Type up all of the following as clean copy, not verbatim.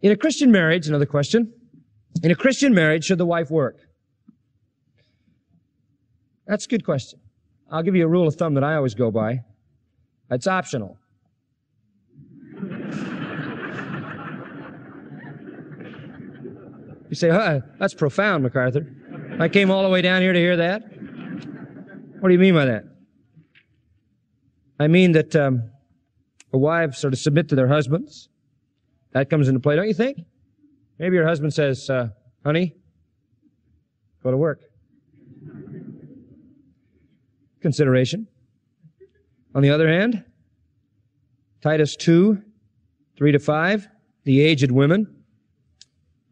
In a Christian marriage, another question. In a Christian marriage, should the wife work? That's a good question. I'll give you a rule of thumb that I always go by. It's optional. You say, that's profound, MacArthur. I came all the way down here to hear that. What do you mean by that? I mean that wives sort of submit to their husbands. That comes into play, don't you think? Maybe your husband says, honey, go to work. Consideration. On the other hand, Titus 2, 3-5, the aged women.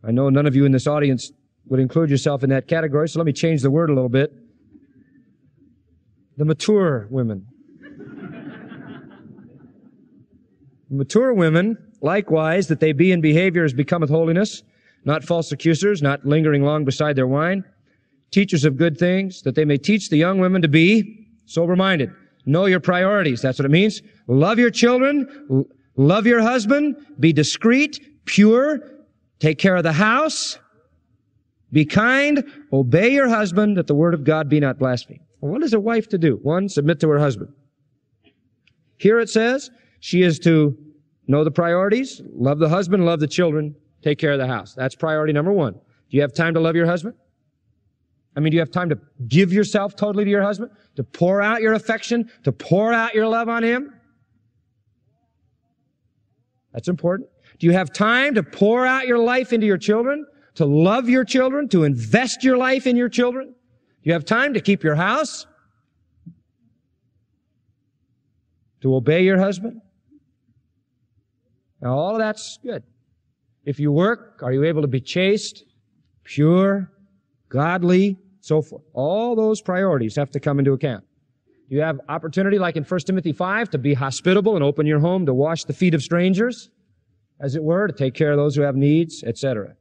I know none of you in this audience would include yourself in that category, so let me change the word a little bit. The mature women. Mature women, likewise, that they be in behavior as becometh holiness, not false accusers, not lingering long beside their wine, teachers of good things, that they may teach the young women to be sober-minded. Know your priorities. That's what it means. Love your children. Love your husband. Be discreet, pure. Take care of the house. Be kind. Obey your husband, that the word of God be not blasphemed. Well, what is a wife to do? One, submit to her husband. Here it says she is to know the priorities, love the husband, love the children, take care of the house. That's priority number one. Do you have time to love your husband? I mean, do you have time to give yourself totally to your husband? To pour out your affection? To pour out your love on him? That's important. Do you have time to pour out your life into your children? To love your children? To invest your life in your children? Do you have time to keep your house? To obey your husband? Now, all of that's good. If you work, are you able to be chaste, pure, godly, so forth? All those priorities have to come into account. You have opportunity, like in 1 Timothy 5, to be hospitable and open your home, to wash the feet of strangers, as it were, to take care of those who have needs, etc.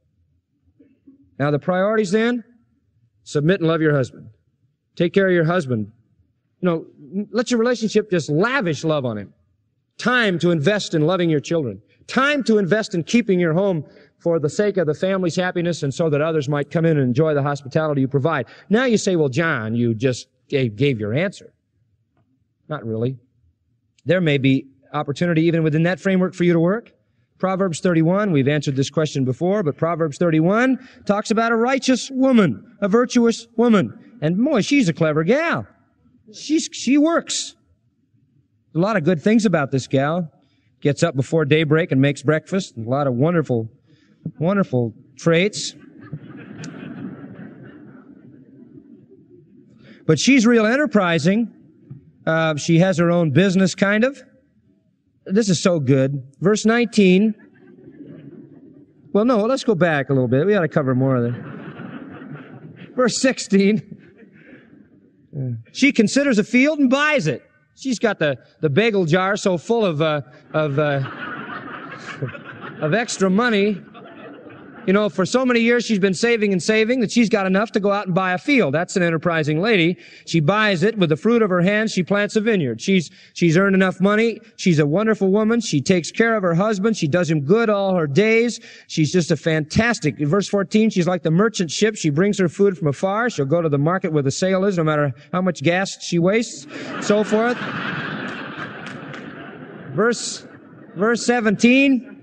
Now, the priorities then, submit and love your husband. Take care of your husband. Let your relationship just lavish love on him. Time to invest in loving your children. Time to invest in keeping your home for the sake of the family's happiness and so that others might come in and enjoy the hospitality you provide. Now you say, well, John, you just gave your answer. Not really. There may be opportunity even within that framework for you to work. Proverbs 31, we've answered this question before, but Proverbs 31 talks about a righteous woman, a virtuous woman. And boy, she's a clever gal. She works. A lot of good things about this gal. Gets up before daybreak and makes breakfast. A lot of wonderful, wonderful traits. But she's real enterprising. She has her own business, kind of. This is so good. Verse 19. Well, no, let's go back a little bit. We got to cover more of that. Verse 16. She considers a field and buys it. She's got the bagel jar so full of extra money. For so many years she's been saving and saving that she's got enough to go out and buy a field. That's an enterprising lady. She buys it with the fruit of her hands. She plants a vineyard. She's earned enough money. She's a wonderful woman. She takes care of her husband. She does him good all her days. She's just a fantastic. In verse 14, she's like the merchant ship. She brings her food from afar. She'll go to the market where the sale is, no matter how much gas she wastes, so forth. Verse 17.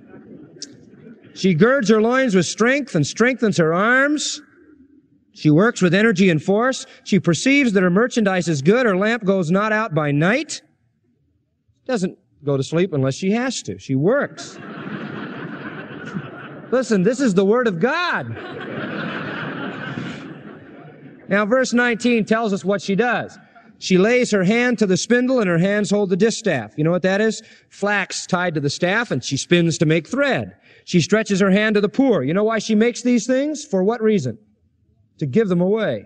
She girds her loins with strength and strengthens her arms. She works with energy and force. She perceives that her merchandise is good. Her lamp goes not out by night. Doesn't go to sleep unless she has to. She works. Listen, this is the Word of God. Now, verse 19 tells us what she does. She lays her hand to the spindle and her hands hold the distaff. You know what that is? Flax tied to the staff, and she spins to make thread. She stretches her hand to the poor. You know why she makes these things? For what reason? To give them away.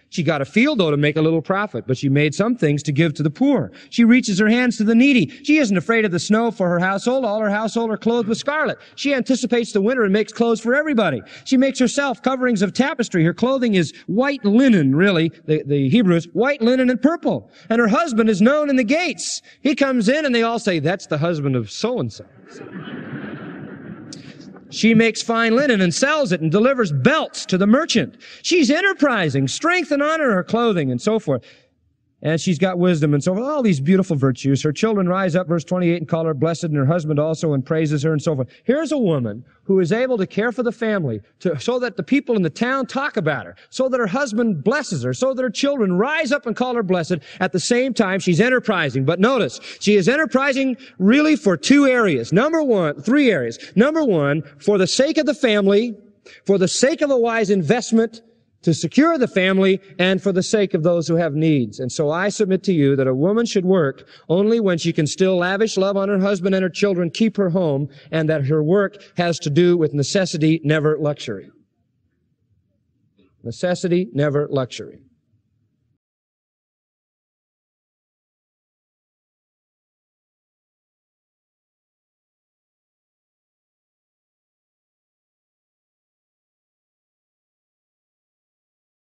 She got a field, though, to make a little profit, but she made some things to give to the poor. She reaches her hands to the needy. She isn't afraid of the snow for her household. All her household are clothed with scarlet. She anticipates the winter and makes clothes for everybody. She makes herself coverings of tapestry. Her clothing is white linen, really. The Hebrew is white linen and purple. And her husband is known in the gates. He comes in and they all say, that's the husband of so-and-so. She makes fine linen and sells it and delivers belts to the merchant. She's enterprising, strength and honor her clothing, and so forth. And she's got wisdom and so forth. All these beautiful virtues. Her children rise up, verse 28, and call her blessed, and her husband also, and praises her, and so forth. Here's a woman who is able to care for the family so that the people in the town talk about her, so that her husband blesses her, so that her children rise up and call her blessed. At the same time, she's enterprising. But notice, she is enterprising really for three areas. Number one, for the sake of the family, for the sake of a wise investment, to secure the family, and for the sake of those who have needs. And so I submit to you that a woman should work only when she can still lavish love on her husband and her children, keep her home, and that her work has to do with necessity, never luxury. Necessity, never luxury.